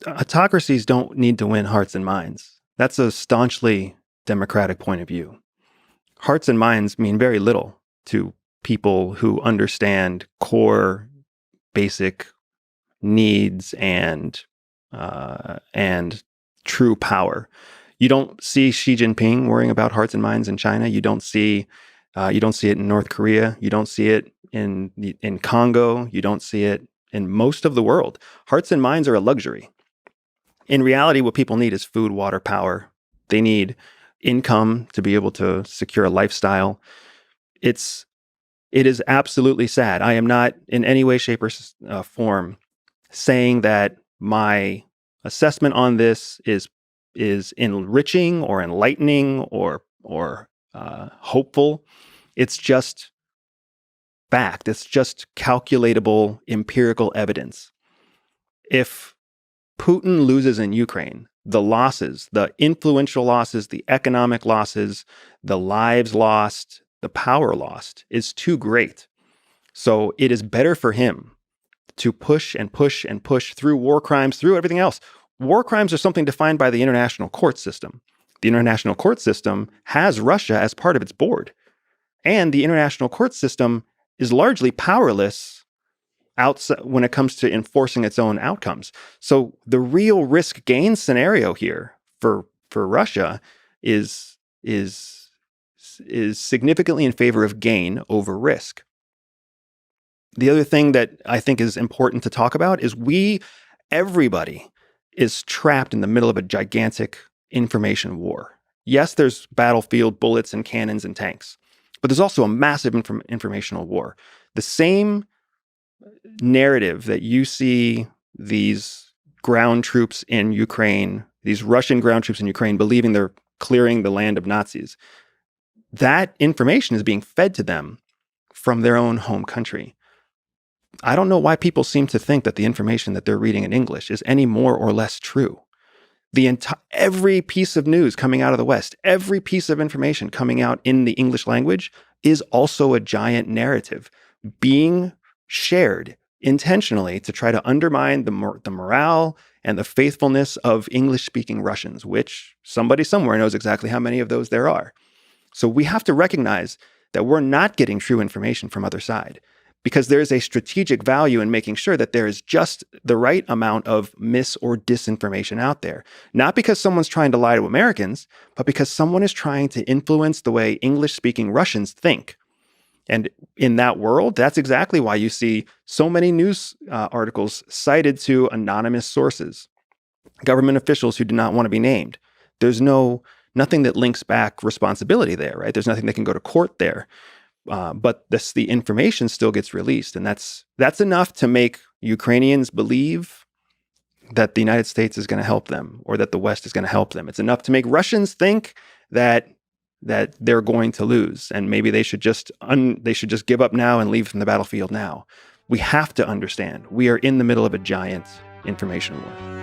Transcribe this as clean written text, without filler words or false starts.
autocracies don't need to win hearts and minds. That's a staunchly democratic point of view. Hearts and minds mean very little to people who understand core, basic needs and true power. You don't see Xi Jinping worrying about hearts and minds in China. You don't see it in North Korea. You don't see it in Congo. You don't see it in most of the world. Hearts and minds are a luxury. In reality, what people need is food, water, power. They need income to be able to secure a lifestyle. It is absolutely sad. I am not in any way, shape, or form saying that my assessment on this is enriching or enlightening or hopeful. It's just fact. It's just calculatable empirical evidence. If Putin loses in Ukraine, the losses, the influential losses, the economic losses, the lives lost, the power lost is too great. So it is better for him to push and push and push through war crimes, through everything else. War crimes are something defined by the international court system. The international court system has Russia as part of its board. And the international court system is largely powerless outside when it comes to enforcing its own outcomes. So the real risk gain scenario here for Russia is significantly in favor of gain over risk. The other thing that I think is important to talk about is everybody is trapped in the middle of a gigantic information war. Yes, there's battlefield bullets and cannons and tanks, but there's also a massive informational war. The same narrative that you see these ground troops in Ukraine, these Russian ground troops in Ukraine, believing they're clearing the land of Nazis, that information is being fed to them from their own home country. I don't know why people seem to think that the information that they're reading in English is any more or less true. Every piece of news coming out of the West, every piece of information coming out in the English language is also a giant narrative being shared intentionally to try to undermine the morale and the faithfulness of English-speaking Russians, which somebody somewhere knows exactly how many of those there are. So we have to recognize that we're not getting true information from other side, because there is a strategic value in making sure that there is just the right amount of mis or disinformation out there. Not because someone's trying to lie to Americans, but because someone is trying to influence the way English-speaking Russians think. And in that world, that's exactly why you see so many news articles cited to anonymous sources, government officials who do not want to be named. There's nothing that links back responsibility there, right? There's nothing that can go to court there. But the information still gets released, and that's enough to make Ukrainians believe that the United States is going to help them or that the West is going to help them. It's enough to make Russians think that they're going to lose, and maybe they should just give up now and leave from the battlefield now. We have to understand we are in the middle of a giant information war.